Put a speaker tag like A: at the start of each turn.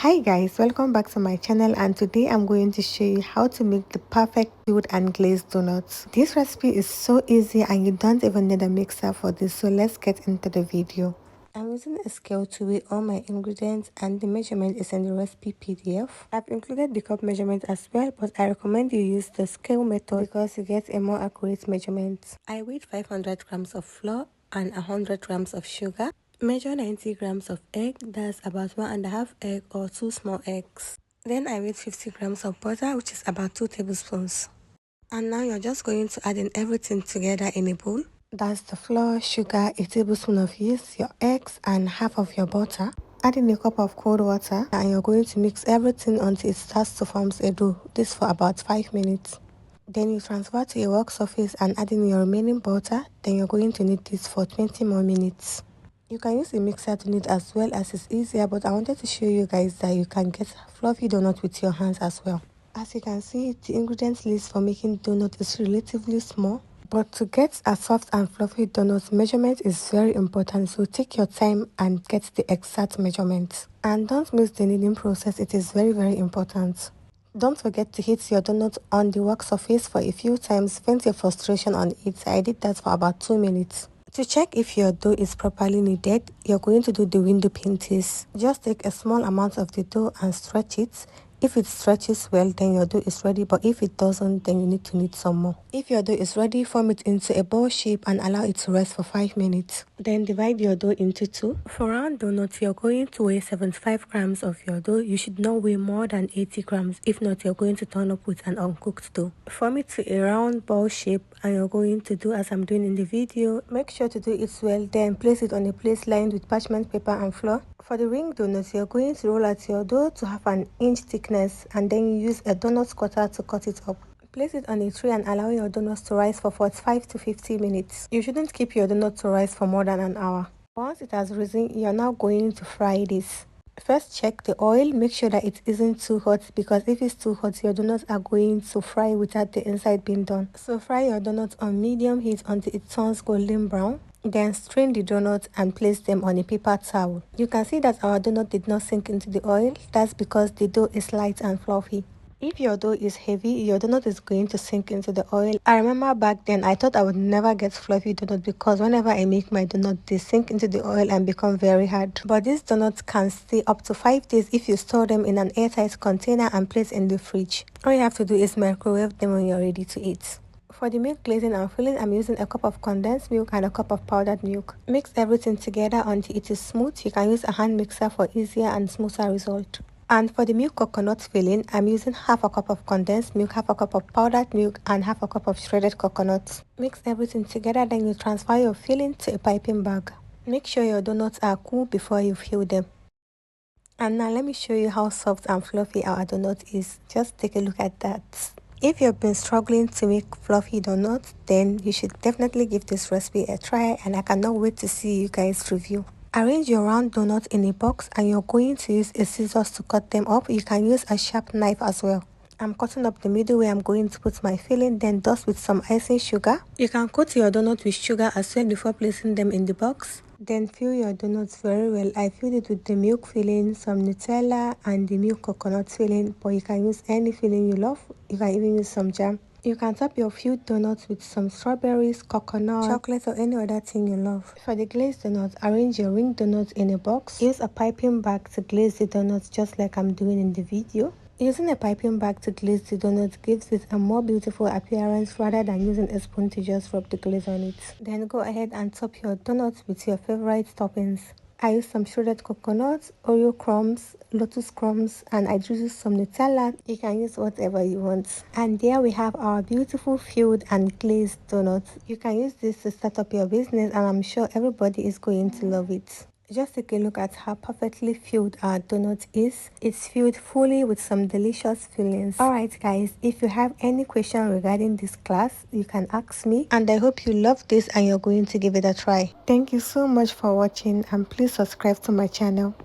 A: Hi guys, welcome back to my channel, and today I'm going to show you how to make the perfect filled and glazed donuts. This recipe is so easy and you don't even need a mixer for this, so let's get into the video. I'm using a scale to weigh all my ingredients and the measurement is in the recipe PDF. I've included the cup measurement as well, but I recommend you use the scale method because you get a more accurate measurement. I weighed 500 grams of flour and 100 grams of sugar. Measure 90 grams of egg, that's about 1.5 egg or 2 small eggs. Then I weighed 50 grams of butter, which is about 2 tablespoons. And now you're just going to add in everything together in a bowl. That's the flour, sugar, a tablespoon of yeast, your eggs, and half of your butter. Add in a cup of cold water and you're going to mix everything until it starts to form a dough. This for about 5 minutes. Then you transfer to a work surface and add in your remaining butter. Then you're going to knead this for 20 more minutes. You can use a mixer to knead as well, as it's easier, but I wanted to show you guys that you can get fluffy donut with your hands as well. As you can see, the ingredients list for making donut is relatively small, but to get a soft and fluffy donut, measurement is very important, so take your time and get the exact measurement. And don't miss the kneading process, it is very important. Don't forget to hit your donut on the work surface for a few times, vent your frustration on it. I did that for about 2 minutes. To check if your dough is properly kneaded, you're going to do the window pin test. Just take a small amount of the dough and stretch it. If it stretches well, then your dough is ready, but if it doesn't, then you need to knead some more. If your dough is ready, form it into a ball shape and allow it to rest for 5 minutes. Then divide your dough into two. For round donuts, you're going to weigh 75 grams of your dough. You should not weigh more than 80 grams. If not, you're going to turn up with an uncooked dough. Form it to a round ball shape and you're going to do as I'm doing in the video. Make sure to do it well, then place it on a plate lined with parchment paper and flour. For the ring donuts, you're going to roll out your dough to have an inch thickness and then you use a donut cutter to cut it up. Place it on a tray and allow your donuts to rise for 45 to 50 minutes. You shouldn't keep your donut to rise for more than an hour. Once it has risen, you're now going to fry this. First, check the oil. Make sure that it isn't too hot, because if it's too hot, your donuts are going to fry without the inside being done. So fry your donuts on medium heat until it turns golden brown. Then strain the donuts and place them on a paper towel. You can see that our donut did not sink into the oil. That's because the dough is light and fluffy. If your dough is heavy, your donut is going to sink into the oil. I remember back then I thought I would never get fluffy donut because whenever I make my donut, they sink into the oil and become very hard. But these donuts can stay up to 5 days if you store them in an airtight container and place in the fridge. All you have to do is microwave them when you're ready to eat. For the milk glazing and filling, I'm using a cup of condensed milk and a cup of powdered milk. Mix everything together until it is smooth. You can use a hand mixer for easier and smoother result. And for the milk coconut filling, I'm using half a cup of condensed milk, half a cup of powdered milk, and half a cup of shredded coconut. Mix everything together, then you transfer your filling to a piping bag. Make sure your donuts are cool before you fill them. And now let me show you how soft and fluffy our donut is. Just take a look at that. If you've been struggling to make fluffy donuts, then you should definitely give this recipe a try, and I cannot wait to see you guys review. Arrange your round donuts in a box and you're going to use a scissors to cut them up. You can use a sharp knife as well. I'm cutting up the middle where I'm going to put my filling, then dust with some icing sugar. You can coat your donut with sugar as well before placing them in the box. Then fill your donuts very well. I filled it with the milk filling, some Nutella, and the milk coconut filling, but you can use any filling you love. You can even use some jam. You can top your filled donuts with some strawberries, coconut, chocolate, or any other thing you love. For the glazed donuts, arrange your ring donuts in a box. Use a piping bag to glaze the donuts just like I'm doing in the video. Using a piping bag to glaze the donut gives it a more beautiful appearance rather than using a spoon to just rub the glaze on it. Then go ahead and top your donuts with your favorite toppings. I used some shredded coconut, Oreo crumbs, Lotus crumbs, and I used some Nutella. You can use whatever you want. And there we have our beautiful filled and glazed donuts. You can use this to start up your business, and I'm sure everybody is going to love it. Just take a look at how perfectly filled our donut is. It's filled fully with some delicious fillings. Alright guys, if you have any question regarding this class, you can ask me, and I hope you love this and you're going to give it a try. Thank you so much for watching, and please subscribe to my channel.